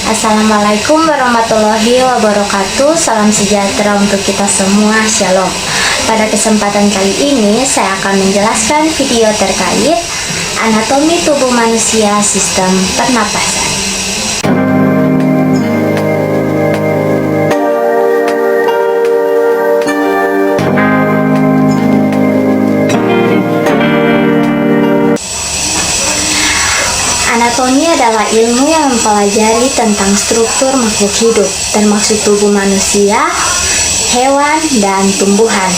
Assalamualaikum warahmatullahi wabarakatuh. Salam sejahtera untuk kita semua. Shalom. Pada kesempatan kali ini saya akan menjelaskan video terkait anatomi tubuh manusia sistem pernapasan. Anatomi adalah ilmu yang mempelajari tentang struktur makhluk hidup, termasuk tubuh manusia, hewan, dan tumbuhan,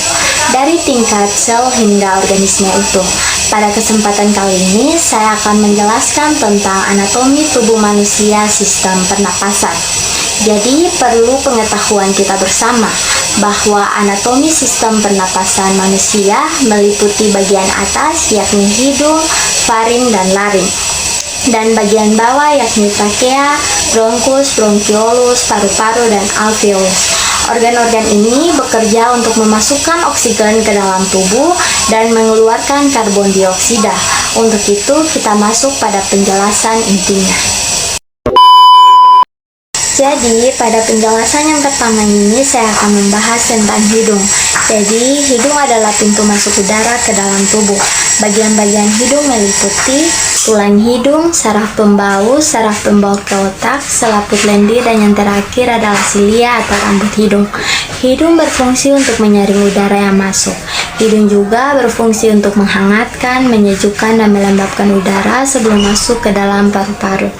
dari tingkat sel hingga organisme utuh. Pada kesempatan kali ini, saya akan menjelaskan tentang anatomi tubuh manusia sistem pernapasan. Jadi, perlu pengetahuan kita bersama bahwa anatomi sistem pernapasan manusia meliputi bagian atas yakni hidung, faring, dan laring, dan bagian bawah yakni trakea, bronkus, bronkiolus, paru-paru, dan alveolus. Organ-organ ini bekerja untuk memasukkan oksigen ke dalam tubuh dan mengeluarkan karbon dioksida. Untuk itu, kita masuk pada penjelasan intinya. Jadi, pada penjelasan yang pertama ini saya akan membahas tentang hidung. Jadi, hidung adalah pintu masuk udara ke dalam tubuh. Bagian-bagian hidung meliputi tulang hidung, saraf pembau ke otak, selaput lendir, dan yang terakhir adalah silia atau rambut hidung. Hidung berfungsi untuk menyaring udara yang masuk. Hidung juga berfungsi untuk menghangatkan, menyejukkan, dan melembabkan udara sebelum masuk ke dalam paru-paru.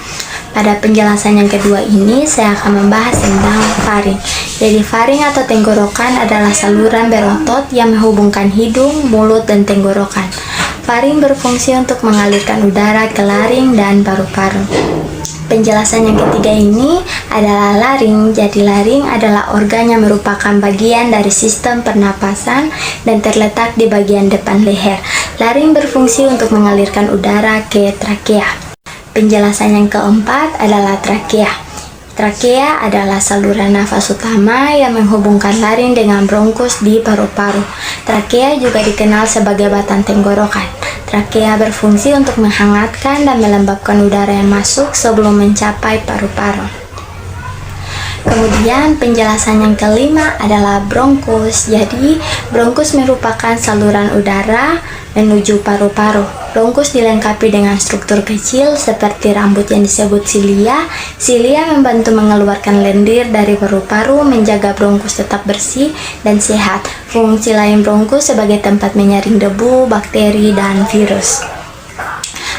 Pada penjelasan yang kedua ini, saya akan membahas tentang faring. Jadi, faring atau tenggorokan adalah saluran berotot yang menghubungkan hidung, mulut, dan tenggorokan. Faring berfungsi untuk mengalirkan udara ke laring dan paru-paru. Penjelasan yang ketiga ini adalah laring. Jadi, laring adalah organ yang merupakan bagian dari sistem pernapasan dan terletak di bagian depan leher. Laring berfungsi untuk mengalirkan udara ke trakea. Penjelasan yang keempat adalah trakea. Trakea adalah saluran nafas utama yang menghubungkan laring dengan bronkus di paru-paru. Trakea juga dikenal sebagai batang tenggorokan. Trakea berfungsi untuk menghangatkan dan melembabkan udara yang masuk sebelum mencapai paru-paru. Kemudian penjelasan yang kelima adalah bronkus. Jadi, bronkus merupakan saluran udara menuju paru-paru. Bronkus dilengkapi dengan struktur kecil seperti rambut yang disebut silia. Silia membantu mengeluarkan lendir dari paru-paru, menjaga bronkus tetap bersih dan sehat. Fungsi lain bronkus sebagai tempat menyaring debu, bakteri, dan virus.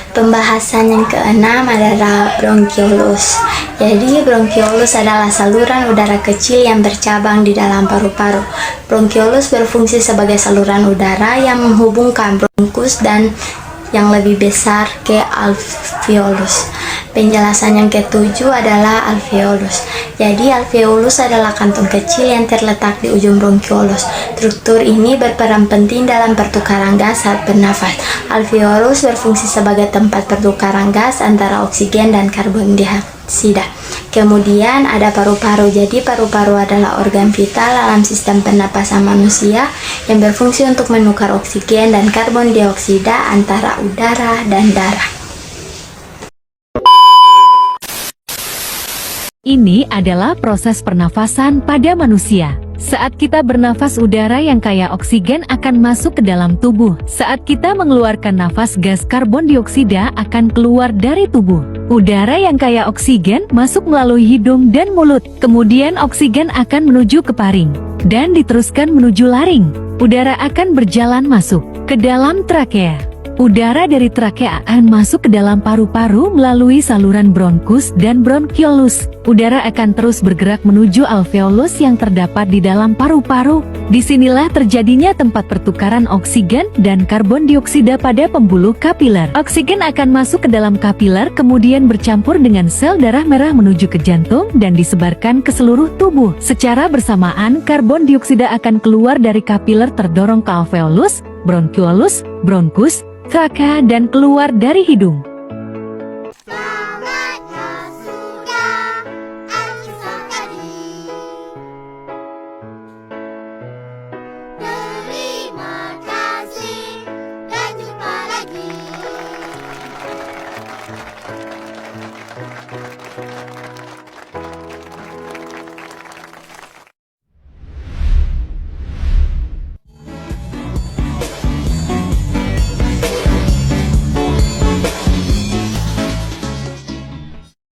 Pembahasan yang keenam adalah bronkiolus. Jadi, bronkiolus adalah saluran udara kecil yang bercabang di dalam paru-paru. Bronkiolus berfungsi sebagai saluran udara yang menghubungkan bronkus dan yang lebih besar ke alveolus. Penjelasan yang ketujuh adalah alveolus. Jadi, alveolus adalah kantung kecil yang terletak di ujung bronkiolus. Struktur ini berperan penting dalam pertukaran gas saat bernafas. Alveolus berfungsi sebagai tempat pertukaran gas antara oksigen dan karbon dioksida. Kemudian ada paru-paru. Jadi, paru-paru adalah organ vital dalam sistem pernapasan manusia yang berfungsi untuk menukar oksigen dan karbon dioksida antara udara dan darah. Ini adalah proses pernafasan pada manusia. Saat kita bernafas, udara yang kaya oksigen akan masuk ke dalam tubuh. Saat kita mengeluarkan nafas, gas karbon dioksida akan keluar dari tubuh. Udara yang kaya oksigen masuk melalui hidung dan mulut. Kemudian oksigen akan menuju ke faring dan diteruskan menuju laring. Udara akan berjalan masuk ke dalam trakea. Udara dari trakea akan masuk ke dalam paru-paru melalui saluran bronkus dan bronkiolus. Udara akan terus bergerak menuju alveolus yang terdapat di dalam paru-paru. Disinilah terjadinya tempat pertukaran oksigen dan karbon dioksida pada pembuluh kapiler. Oksigen akan masuk ke dalam kapiler, kemudian bercampur dengan sel darah merah menuju ke jantung dan disebarkan ke seluruh tubuh. Secara bersamaan, karbon dioksida akan keluar dari kapiler terdorong ke alveolus, bronkiolus, bronkus, trakea, dan keluar dari hidung.